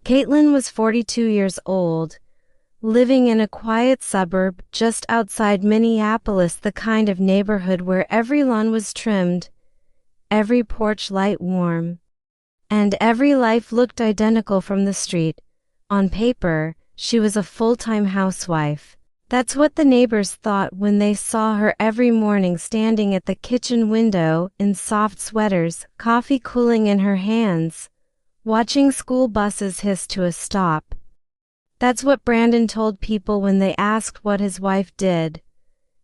Caitlin was 42 years old, living in a quiet suburb just outside Minneapolis, the kind of neighborhood where every lawn was trimmed, every porch light warm, and every life looked identical from the street. On paper, she was a full-time housewife. That's what the neighbors thought when they saw her every morning standing at the kitchen window in soft sweaters, coffee cooling in her hands, watching school buses hiss to a stop. That's what Brandon told people when they asked what his wife did.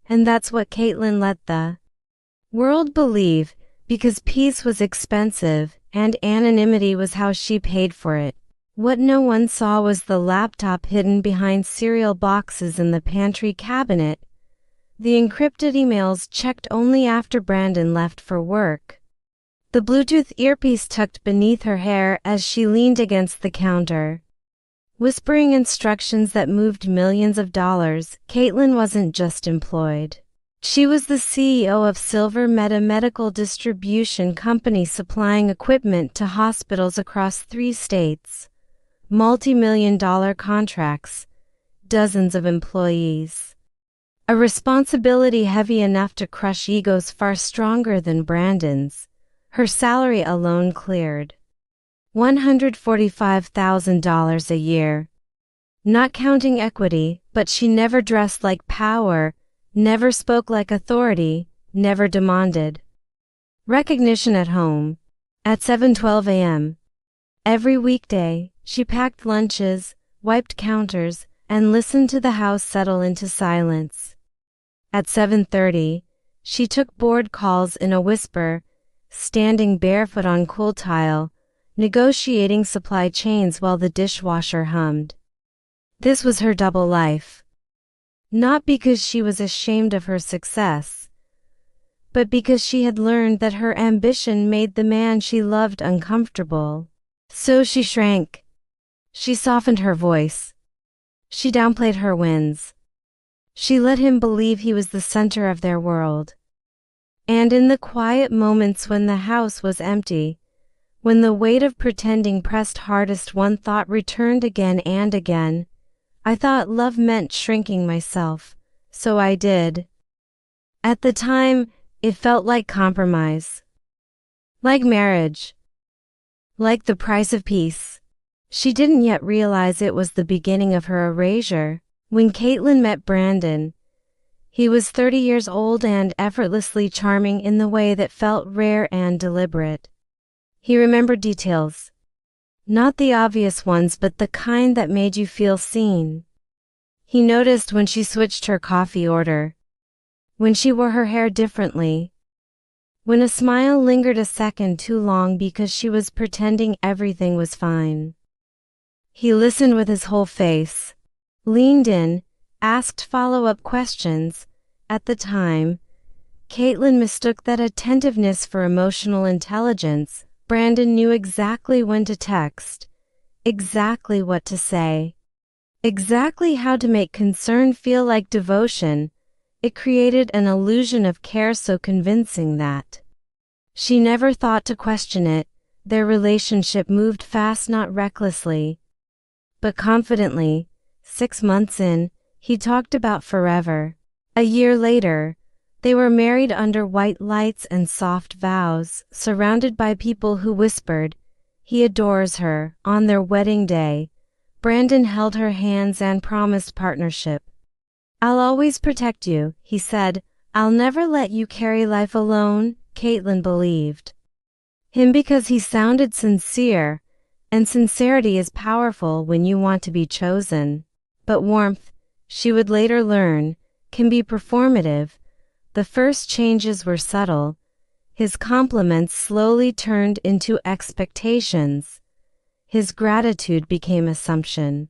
And that's what Caitlin let the world believe, because peace was expensive and anonymity was how she paid for it. What no one saw was the laptop hidden behind cereal boxes in the pantry cabinet, the encrypted emails checked only after Brandon left for work, the Bluetooth earpiece tucked beneath her hair as she leaned against the counter, whispering instructions that moved millions of dollars. Caitlin wasn't just employed. She was the CEO of Silver Meta Medical Distribution Company, supplying equipment to hospitals across 3 states. Multi-million-dollar contracts, dozens of employees. A responsibility heavy enough to crush egos far stronger than Brandon's. Her salary alone cleared $145,000 a year. Not counting equity, but she never dressed like power, never spoke like authority, never demanded recognition at home. At 7:12 a.m. every weekday, she packed lunches, wiped counters, and listened to the house settle into silence. At 7:30, she took board calls in a whisper, standing barefoot on cool tile, negotiating supply chains while the dishwasher hummed. This was her double life. Not because she was ashamed of her success, but because she had learned that her ambition made the man she loved uncomfortable. So she shrank. She softened her voice. She downplayed her wins. She let him believe he was the center of their world. And in the quiet moments when the house was empty, when the weight of pretending pressed hardest, one thought returned again and again. I thought love meant shrinking myself, so I did. At the time, it felt like compromise. Like marriage. Like the price of peace. She didn't yet realize it was the beginning of her erasure. When Caitlin met Brandon, he was 30 years old and effortlessly charming in the way that felt rare and deliberate. He remembered details. Not the obvious ones, but the kind that made you feel seen. He noticed when she switched her coffee order, when she wore her hair differently, when a smile lingered a second too long because she was pretending everything was fine. He listened with his whole face, leaned in, asked follow-up questions. At the time, Caitlin mistook that attentiveness for emotional intelligence. Brandon knew exactly when to text, exactly what to say, exactly how to make concern feel like devotion. It created an illusion of care so convincing that she never thought to question it. Their relationship moved fast, not recklessly, but confidently. 6 months in, he talked about forever. A year later, they were married under white lights and soft vows, surrounded by people who whispered, "He adores her." On their wedding day, Brandon held her hands and promised partnership. "I'll always protect you," he said. "I'll never let you carry life alone." Caitlin believed him because he sounded sincere, and sincerity is powerful when you want to be chosen. But warmth, she would later learn, can be performative. The first changes were subtle. His compliments slowly turned into expectations. His gratitude became assumption.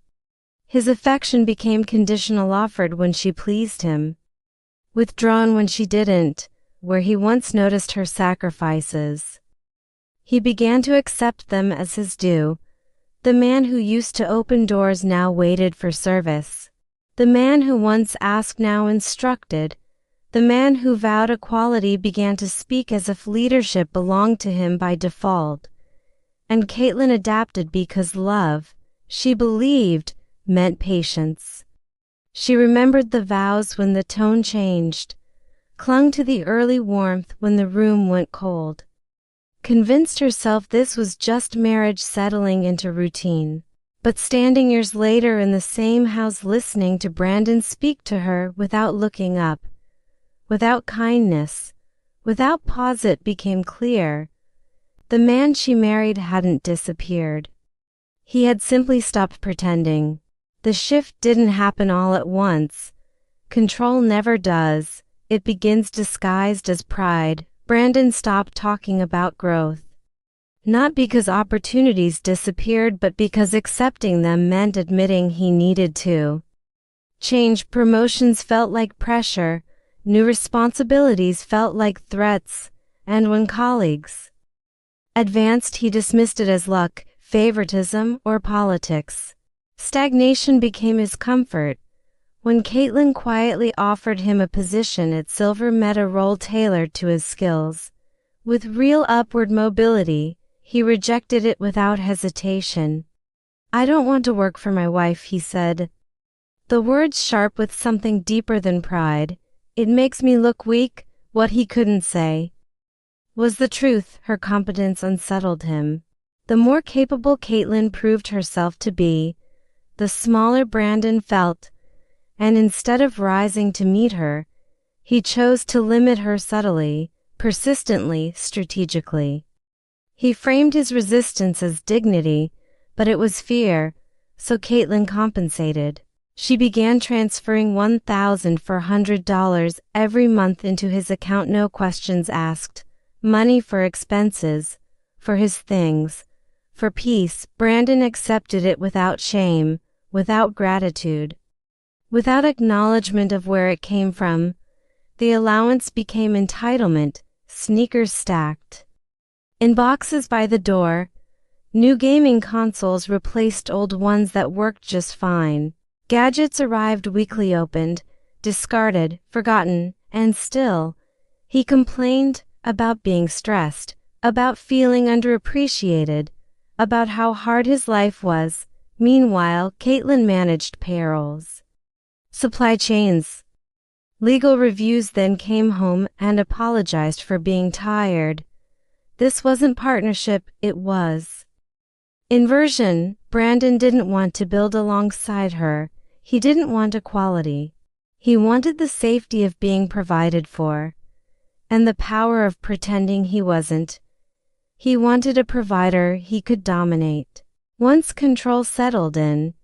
His affection became conditional, offered when she pleased him, withdrawn when she didn't. Where he once noticed her sacrifices, he began to accept them as his due. The man who used to open doors now waited for service. The man who once asked now instructed. The man who vowed equality began to speak as if leadership belonged to him by default. And Caitlin adapted because love. she believed, meant patience. She remembered the vows when the tone changed, clung to the early warmth when the room went cold. Convinced herself this was just marriage settling into routine. But standing years later in the same house listening to Brandon speak to her without looking up, without kindness, without pause, it became clear. The man she married hadn't disappeared. He had simply stopped pretending. The shift didn't happen all at once. Control never does. It begins disguised as pride. Brandon stopped talking about growth. Not because opportunities disappeared, but because accepting them meant admitting he needed to change. Promotions felt like pressure, new responsibilities felt like threats, and when colleagues advanced, he dismissed it as luck, favoritism, or politics. Stagnation became his comfort. When Caitlin quietly offered him a position at Silver, met a role tailored to his skills, with real upward mobility, he rejected it without hesitation. "I don't want to work for my wife," he said. The words sharp with something deeper than pride. "It makes me look weak." What he couldn't say was the truth. Her competence unsettled him. The more capable Caitlin proved herself to be, the smaller Brandon felt, and instead of rising to meet her, he chose to limit her subtly, persistently, strategically. He framed his resistance as dignity, but it was fear, so Caitlin compensated. She began transferring $1,400 every month into his account, no questions asked. Money for expenses, for his things, for peace. Brandon accepted it without shame, without gratitude, without acknowledgement of where it came from. The allowance became entitlement, sneakers stacked in boxes by the door. New gaming consoles replaced old ones that worked just fine. Gadgets arrived weekly, opened, discarded, forgotten, and still, he complained about being stressed, about feeling underappreciated, about how hard his life was. Meanwhile, Caitlin managed payrolls, supply chains, legal reviews, then came home and apologized for being tired. This wasn't partnership, it was inversion. Brandon didn't want to build alongside her. He didn't want equality. He wanted the safety of being provided for, and the power of pretending he wasn't. He wanted a provider he could dominate. Once control settled in,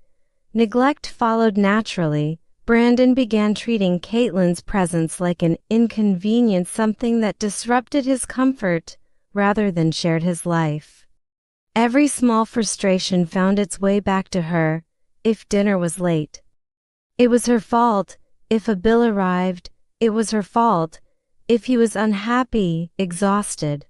neglect followed naturally. Brandon began treating Caitlin's presence like an inconvenience, something that disrupted his comfort rather than shared his life. Every small frustration found its way back to her. If dinner was late, it was her fault. If a bill arrived, it was her fault. If he was unhappy, exhausted,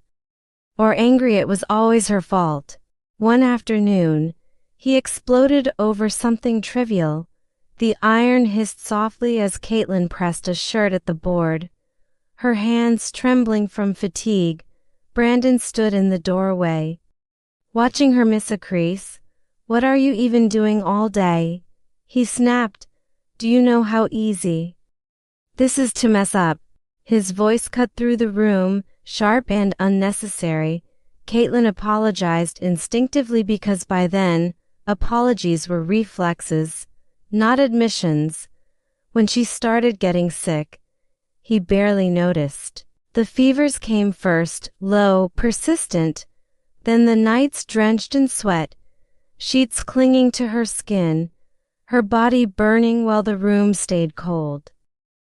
or angry, it was always her fault. One afternoon, he exploded over something trivial. The iron hissed softly as Caitlin pressed a shirt at the board, her hands trembling from fatigue. Brandon stood in the doorway, watching her miss a crease. "What are you even doing all day?" he snapped. "Do you know how easy this is to mess up?" His voice cut through the room, sharp and unnecessary. Caitlin apologized instinctively because by then, apologies were reflexes, not admissions. When she started getting sick, he barely noticed. The fevers came first, low, persistent, then the nights drenched in sweat, sheets clinging to her skin, her body burning while the room stayed cold.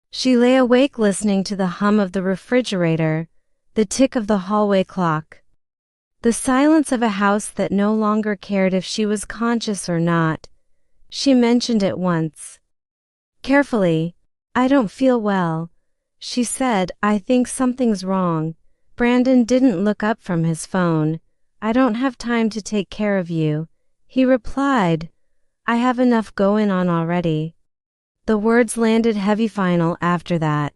She lay awake listening to the hum of the refrigerator, the tick of the hallway clock, the silence of a house that no longer cared if she was conscious or not. She mentioned it once, carefully. "I don't feel well," she said. "I think something's wrong." Brandon didn't look up from his phone. "I don't have time to take care of you," he replied. "I have enough going on already." The words landed heavy. Final after that.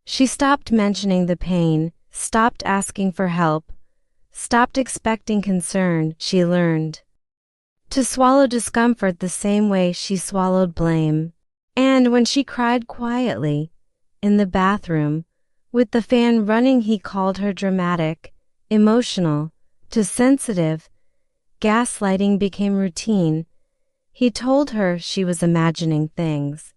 She stopped mentioning the pain, stopped asking for help, stopped expecting concern. She learned to swallow discomfort the same way she swallowed blame. And when she cried quietly, in the bathroom, with the fan running, he called her dramatic, emotional, too sensitive. Gaslighting became routine. He told her she was imagining things,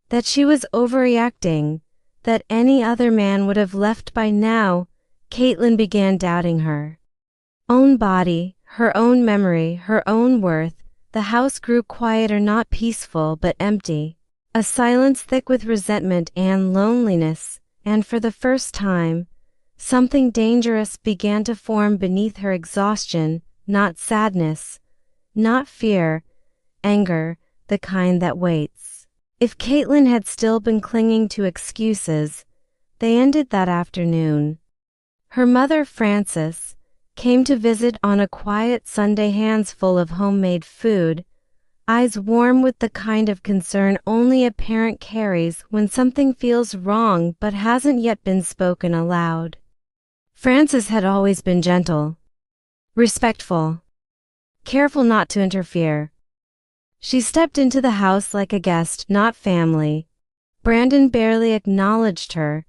that she was overreacting, that any other man would have left by now. Caitlin began doubting her own body, her own memory, her own worth. The house grew quieter, not peaceful but empty. A silence thick with resentment and loneliness, and for the first time, something dangerous began to form beneath her exhaustion, not sadness, not fear, anger, the kind that waits. If Caitlin had still been clinging to excuses, they ended that afternoon. Her mother, Frances, came to visit on a quiet Sunday, hands full of homemade food, eyes warm with the kind of concern only a parent carries when something feels wrong but hasn't yet been spoken aloud. Frances had always been gentle, respectful, careful not to interfere. She stepped into the house like a guest, not family. Brandon barely acknowledged her.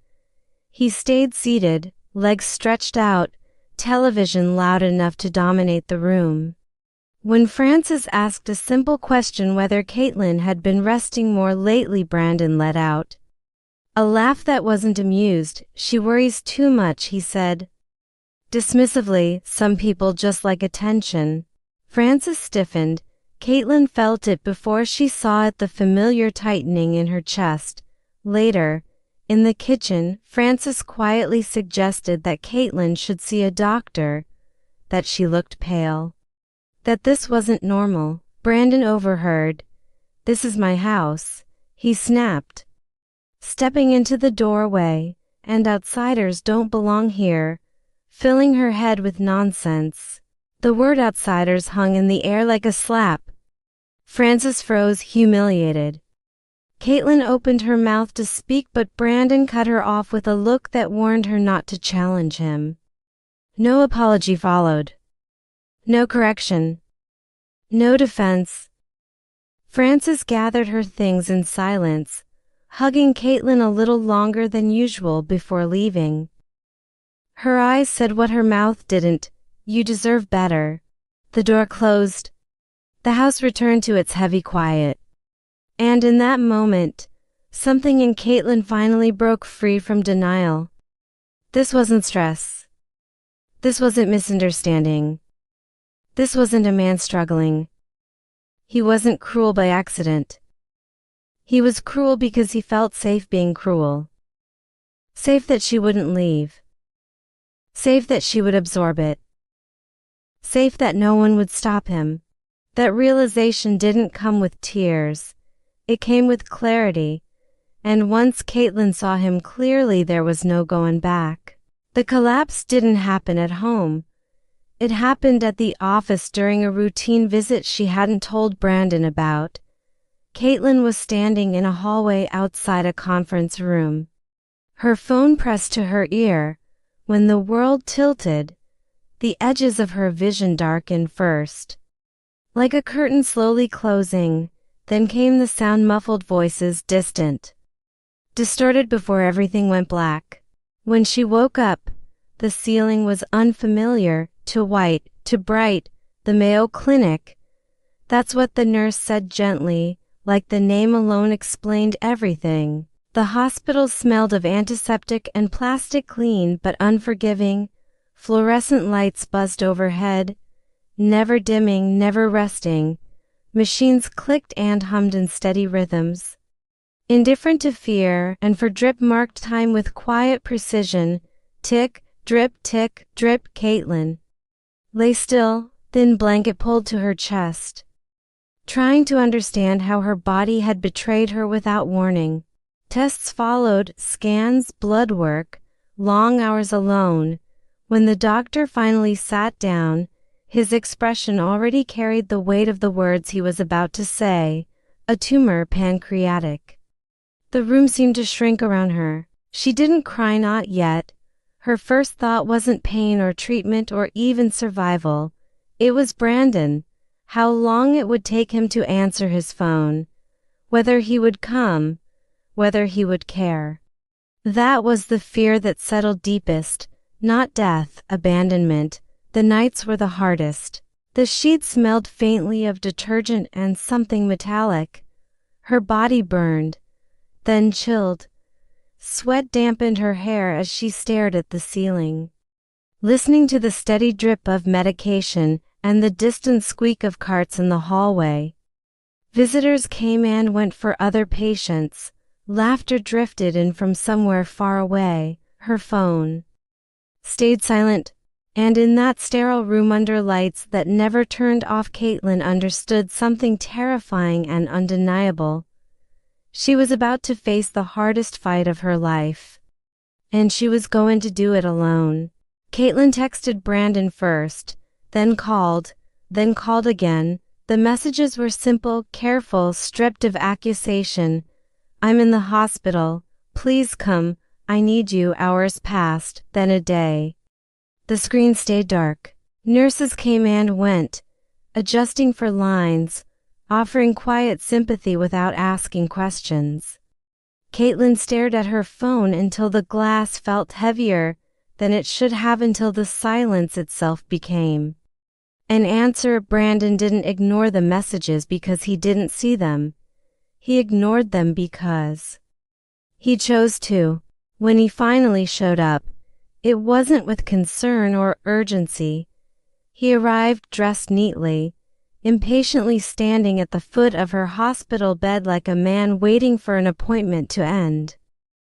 He stayed seated, legs stretched out, television loud enough to dominate the room. When Frances asked a simple question, whether Caitlin had been resting more lately, Brandon let out a laugh that wasn't amused. She worries too much, he said dismissively. Some people just like attention. Frances stiffened. Caitlin felt it before she saw it, the familiar tightening in her chest. Later, in the kitchen, Frances quietly suggested that Caitlin should see a doctor, that she looked pale, that this wasn't normal. Brandon overheard. "This is my house," he snapped, stepping into the doorway, "and outsiders don't belong here," filling her head with nonsense. The word outsiders hung in the air like a slap. Frances froze, humiliated. Caitlin opened her mouth to speak, but Brandon cut her off with a look that warned her not to challenge him. No apology followed. No correction. No defense. Frances gathered her things in silence, hugging Caitlin a little longer than usual before leaving. Her eyes said what her mouth didn't: "You deserve better." The door closed. The house returned to its heavy quiet. And in that moment, something in Caitlin finally broke free from denial. This wasn't stress. This wasn't misunderstanding. This wasn't a man struggling. He wasn't cruel by accident. He was cruel because he felt safe being cruel. Safe that she wouldn't leave. Safe that she would absorb it. Safe that no one would stop him. That realization didn't come with tears. It came with clarity, and once Caitlin saw him clearly, there was no going back. The collapse didn't happen at home. It happened at the office during a routine visit she hadn't told Brandon about. Caitlin was standing in a hallway outside a conference room, her phone pressed to her ear, when the world tilted. The edges of her vision darkened first, like a curtain slowly closing. Then came the sound, muffled voices, distant, distorted, before everything went black. When she woke up, the ceiling was unfamiliar, too white, too bright. The Mayo Clinic. That's what the nurse said gently, like the name alone explained everything. The hospital smelled of antiseptic and plastic, clean but unforgiving. Fluorescent lights buzzed overhead, never dimming, never resting. Machines clicked and hummed in steady rhythms, indifferent to fear, and for drip marked time with quiet precision. Tick, drip, tick, drip. Caitlin lay still, thin blanket pulled to her chest, trying to understand how her body had betrayed her without warning. Tests followed, scans, blood work, long hours alone. When the doctor finally sat down, his expression already carried the weight of the words he was about to say. A tumor, pancreatic. The room seemed to shrink around her. She didn't cry, not yet. Her first thought wasn't pain or treatment or even survival. It was Brandon, how long it would take him to answer his phone, whether he would come, whether he would care. That was the fear that settled deepest, not death, abandonment. The nights were the hardest. The sheets smelled faintly of detergent and something metallic. Her body burned, then chilled. Sweat dampened her hair as she stared at the ceiling. Listening to the steady drip of medication and the distant squeak of carts in the hallway. Visitors came and went for other patients. Laughter drifted in from somewhere far away. Her phone stayed silent, and in that sterile room under lights that never turned off, Caitlin understood something terrifying and undeniable. She was about to face the hardest fight of her life. And she was going to do it alone. Caitlin texted Brandon first, then called again. The messages were simple, careful, stripped of accusation. I'm in the hospital. Please come. I need you. Hours passed, then a day. The screen stayed dark. Nurses came and went, adjusting for lines, offering quiet sympathy without asking questions. Caitlin stared at her phone until the glass felt heavier than it should have, until the silence itself became an answer. Brandon didn't ignore the messages because he didn't see them. He ignored them because he chose to. When he finally showed up, it wasn't with concern or urgency. He arrived dressed neatly, impatiently standing at the foot of her hospital bed like a man waiting for an appointment to end.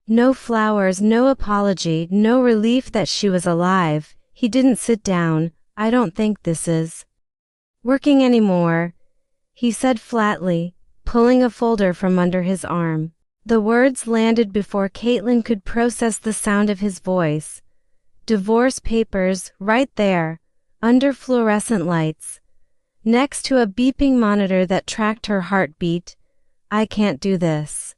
No flowers, no apology, no relief that she was alive. He didn't sit down. I don't think this is working anymore, he said flatly, pulling a folder from under his arm. The words landed before Caitlin could process the sound of his voice. Divorce papers, right there, under fluorescent lights, next to a beeping monitor that tracked her heartbeat. I can't do this.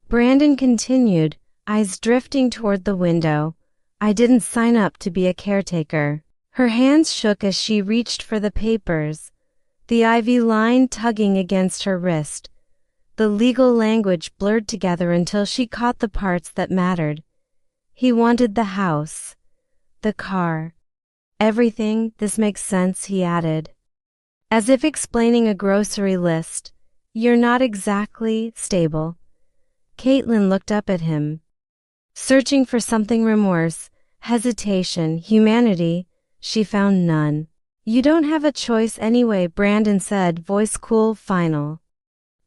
Brandon continued, eyes drifting toward the window. I didn't sign up to be a caretaker. Her hands shook as she reached for the papers, the IV line tugging against her wrist. The legal language blurred together until she caught the parts that mattered. He wanted the house, the car, everything. This makes sense, he added, as if explaining a grocery list. You're not exactly stable. Caitlin looked up at him, searching for something. Remorse, hesitation, humanity. She found none. You don't have a choice anyway, Brandon said, voice cool, final.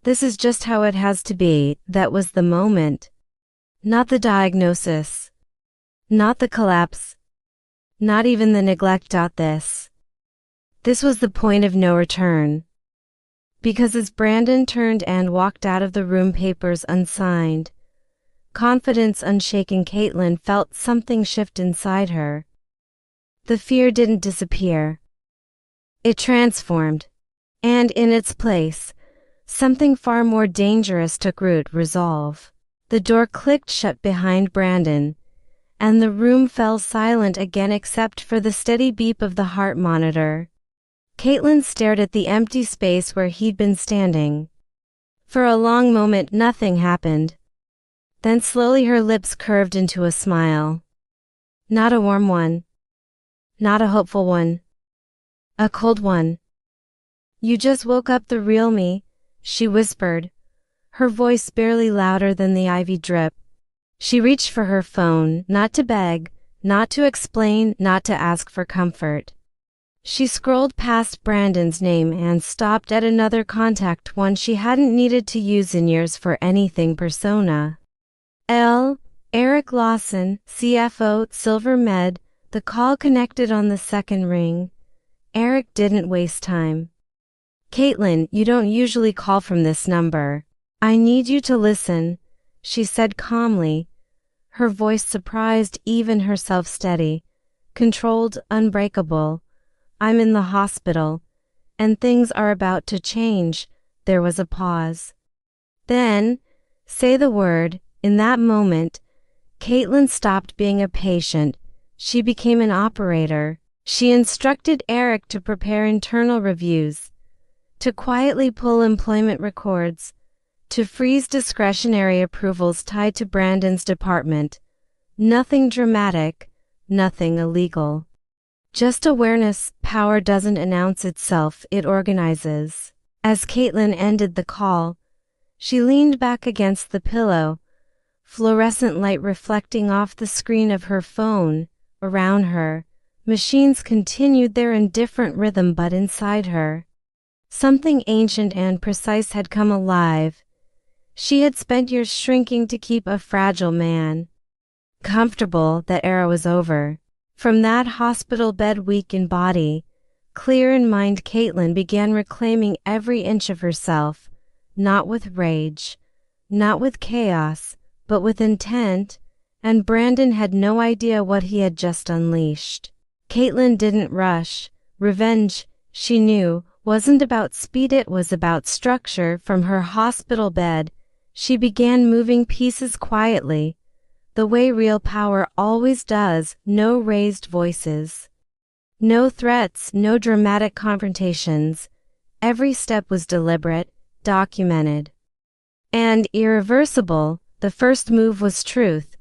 This is just how it has to be. That was the moment. Not the diagnosis. Not the collapse. Not even the neglect. This was the point of no return. Because as Brandon turned and walked out of the room, papers unsigned, confidence unshaken, Caitlin felt something shift inside her. The fear didn't disappear. It transformed. And in its place, something far more dangerous took root: resolve. The door clicked shut behind Brandon, and the room fell silent again except for the steady beep of the heart monitor. Caitlin stared at the empty space where he'd been standing. For a long moment nothing happened. Then slowly her lips curved into a smile. Not a warm one. Not a hopeful one. A cold one. You just woke up the real me, she whispered, her voice barely louder than the IV drip. She reached for her phone, not to beg, not to explain, not to ask for comfort. She scrolled past Brandon's name and stopped at another contact, one she hadn't needed to use in years for anything. Persona L. Eric Lawson, CFO, Silver Med. The call connected on the second ring. Eric didn't waste time. Caitlin, you don't usually call from this number. I need you to listen, she said calmly, her voice surprised, even herself steady, controlled, unbreakable. I'm in the hospital, and things are about to change. There was a pause. Then, say the word. In that moment, Caitlin stopped being a patient. She became an operator. She instructed Eric to prepare internal reviews, to quietly pull employment records, to freeze discretionary approvals tied to Brandon's department. Nothing dramatic, nothing illegal. Just awareness. Power doesn't announce itself, it organizes. As Caitlin ended the call, she leaned back against the pillow, fluorescent light reflecting off the screen of her phone. Around her, machines continued their indifferent rhythm, but inside her, something ancient and precise had come alive. She had spent years shrinking to keep a fragile man comfortable. That era was over. From that hospital bed, weak in body, clear in mind, Caitlin began reclaiming every inch of herself, not with rage, not with chaos, but with intent, and Brandon had no idea what he had just unleashed. Caitlin didn't rush. Revenge, she knew, wasn't about speed, it was about structure. From her hospital bed, she began moving pieces quietly, the way real power always does. No raised voices, no threats, no dramatic confrontations. Every step was deliberate, documented, and irreversible. The first move was truth,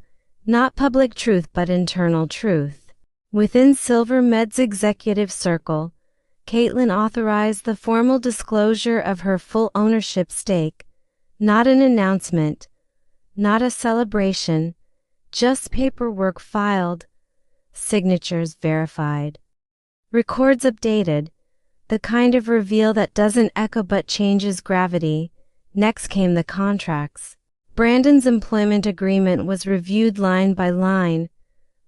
not public truth but internal truth. Within Silver Med's executive circle, Caitlin authorized the formal disclosure of her full ownership stake. Not an announcement, not a celebration, just paperwork filed, signatures verified, records updated, the kind of reveal that doesn't echo but changes gravity. Next came the contracts. Brandon's employment agreement was reviewed line by line.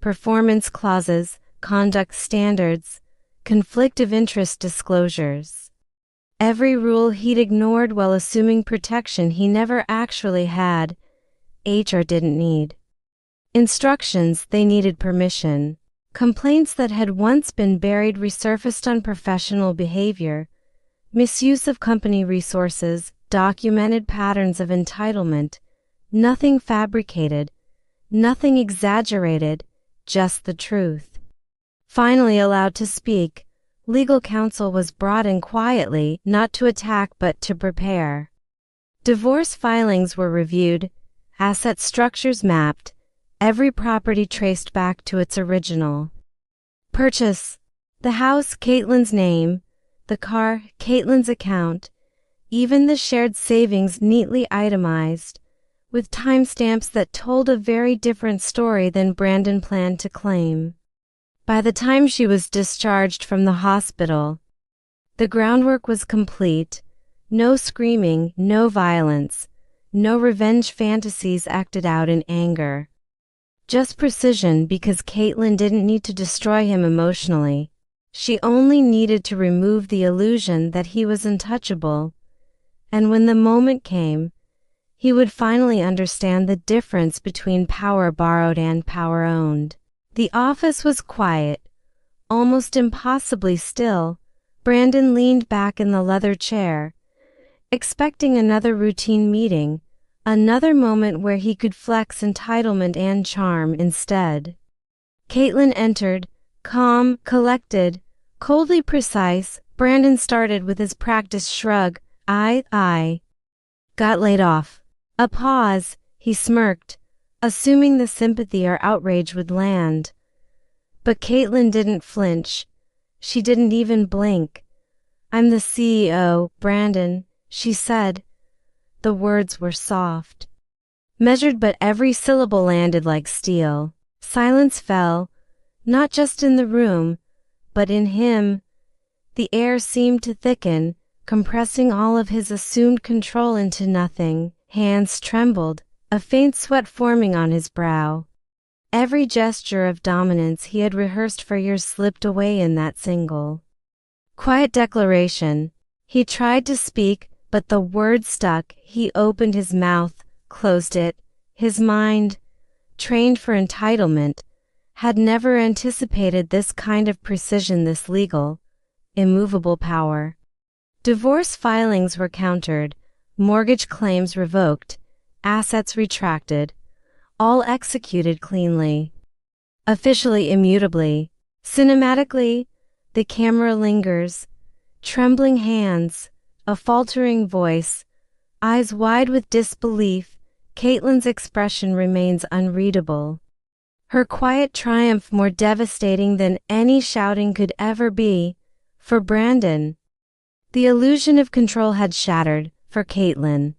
Performance clauses, conduct standards, conflict of interest disclosures. Every rule he'd ignored while assuming protection he never actually had. HR didn't need instructions, they needed permission. Complaints that had once been buried resurfaced. Unprofessional behavior, misuse of company resources, documented patterns of entitlement. Nothing fabricated, nothing exaggerated, just the truth. Finally allowed to speak, legal counsel was brought in quietly, not to attack but to prepare. Divorce filings were reviewed, asset structures mapped, every property traced back to its original purchase. The house, Caitlin's name; the car, Caitlin's account; even the shared savings neatly itemized, with timestamps that told a very different story than Brandon planned to claim. By the time she was discharged from the hospital, the groundwork was complete. No screaming, no violence, no revenge fantasies acted out in anger. Just precision, because Caitlin didn't need to destroy him emotionally. She only needed to remove the illusion that he was untouchable. And when the moment came, he would finally understand the difference between power borrowed and power owned. The office was quiet, almost impossibly still. Brandon leaned back in the leather chair, expecting another routine meeting, another moment where he could flex entitlement and charm. Instead, Caitlin entered, calm, collected, coldly precise. Brandon started with his practiced shrug. I got laid off. A pause. He smirked, assuming the sympathy or outrage would land. But Caitlin didn't flinch. She didn't even blink. I'm the CEO, Brandon, she said. The words were soft, measured, but every syllable landed like steel. Silence fell, not just in the room, but in him. The air seemed to thicken, compressing all of his assumed control into nothing. Hands trembled, a faint sweat forming on his brow. Every gesture of dominance he had rehearsed for years slipped away in that single quiet declaration. He tried to speak, but the words stuck. He opened his mouth, closed it. His mind, trained for entitlement, had never anticipated this kind of precision, this legal, immovable power. Divorce filings were countered, mortgage claims revoked, assets retracted, all executed cleanly, officially, immutably. Cinematically, the camera lingers, trembling hands, a faltering voice, eyes wide with disbelief. Caitlyn's expression remains unreadable. Her quiet triumph more devastating than any shouting could ever be. For Brandon, the illusion of control had shattered. For Caitlyn,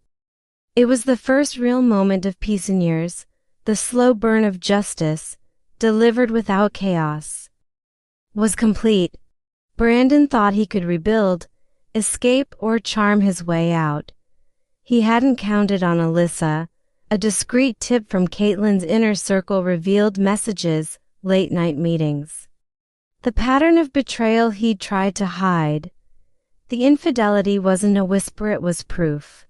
it was the first real moment of peace in years, the slow burn of justice, delivered without chaos, was complete. Brandon thought he could rebuild, escape, or charm his way out. He hadn't counted on Alyssa. A discreet tip from Caitlyn's inner circle revealed messages, late-night meetings. The pattern of betrayal he'd tried to hide. The infidelity wasn't a whisper, it was proof.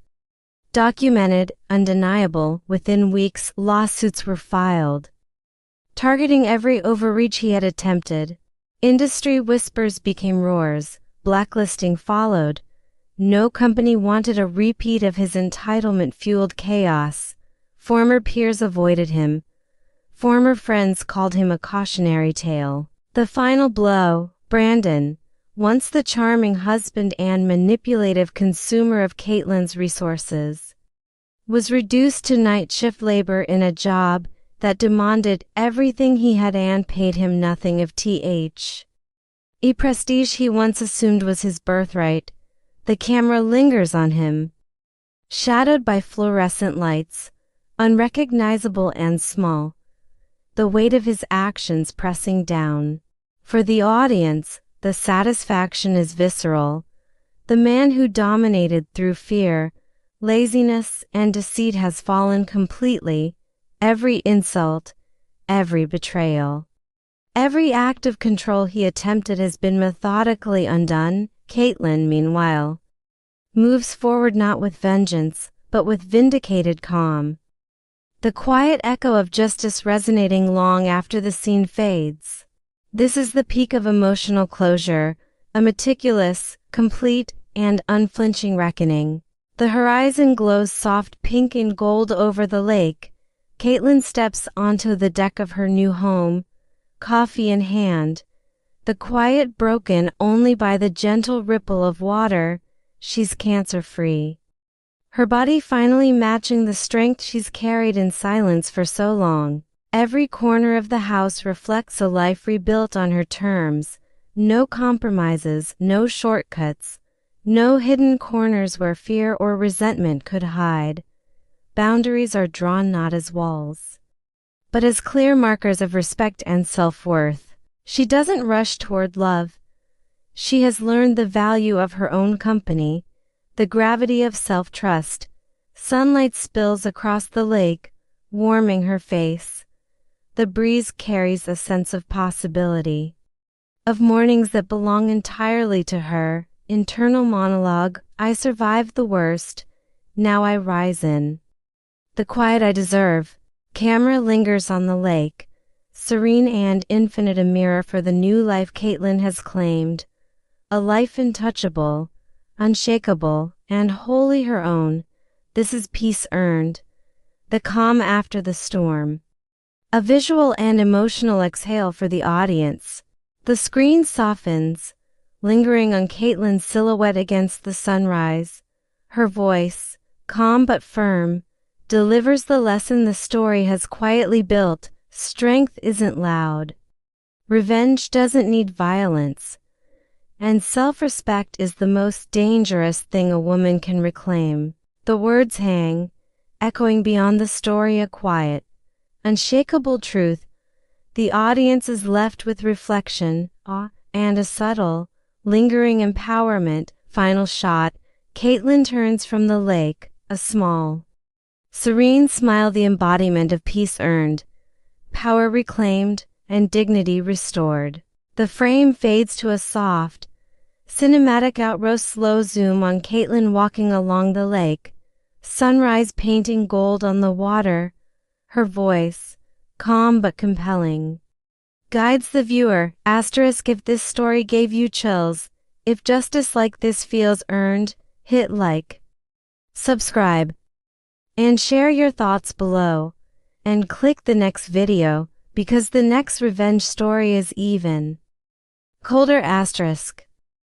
Documented, undeniable. Within weeks, lawsuits were filed, targeting every overreach he had attempted. Industry whispers became roars, blacklisting followed. No company wanted a repeat of his entitlement-fueled chaos. Former peers avoided him. Former friends called him a cautionary tale. The final blow, Brandon, once the charming husband and manipulative consumer of Caitlyn's resources, was reduced to night shift labor in a job that demanded everything he had and paid him nothing of th. A prestige he once assumed was his birthright. The camera lingers on him, shadowed by fluorescent lights, unrecognizable and small, the weight of his actions pressing down. For the audience, the satisfaction is visceral. The man who dominated through fear, laziness, and deceit has fallen completely. Every insult, every betrayal, every act of control he attempted has been methodically undone. Caitlyn, meanwhile, moves forward not with vengeance, but with vindicated calm. The quiet echo of justice resonating long after the scene fades. This is the peak of emotional closure, a meticulous, complete, and unflinching reckoning. The horizon glows soft pink and gold over the lake. Caitlyn steps onto the deck of her new home, coffee in hand. The quiet broken only by the gentle ripple of water. She's cancer-free. Her body finally matching the strength she's carried in silence for so long. Every corner of the house reflects a life rebuilt on her terms. No compromises, no shortcuts, no hidden corners where fear or resentment could hide. Boundaries are drawn not as walls, but as clear markers of respect and self-worth. She doesn't rush toward love. She has learned the value of her own company, the gravity of self-trust. Sunlight spills across the lake, warming her face. The breeze carries a sense of possibility, of mornings that belong entirely to her. Internal monologue, I survived the worst, now I rise in the quiet I deserve. Camera lingers on the lake, serene and infinite, a mirror for the new life Caitlyn has claimed. A life untouchable, unshakable, and wholly her own. This is peace earned, the calm after the storm. A visual and emotional exhale for the audience. The screen softens, lingering on Caitlyn's silhouette against the sunrise. Her voice, calm but firm, delivers the lesson the story has quietly built. Strength isn't loud. Revenge doesn't need violence. And self-respect is the most dangerous thing a woman can reclaim. The words hang, echoing beyond the story, a quiet, unshakable truth. The audience is left with reflection, awe, and a subtle, lingering empowerment. Final shot. Caitlyn turns from the lake, a small, serene smile, the embodiment of peace earned, power reclaimed, and dignity restored. The frame fades to a soft, cinematic outro. Slow zoom on Caitlyn walking along the lake, sunrise painting gold on the water. Her voice, calm but compelling, guides the viewer. If this story gave you chills, if justice like this feels earned, hit like, subscribe, and share your thoughts below. And click the next video, because the next revenge story is even colder.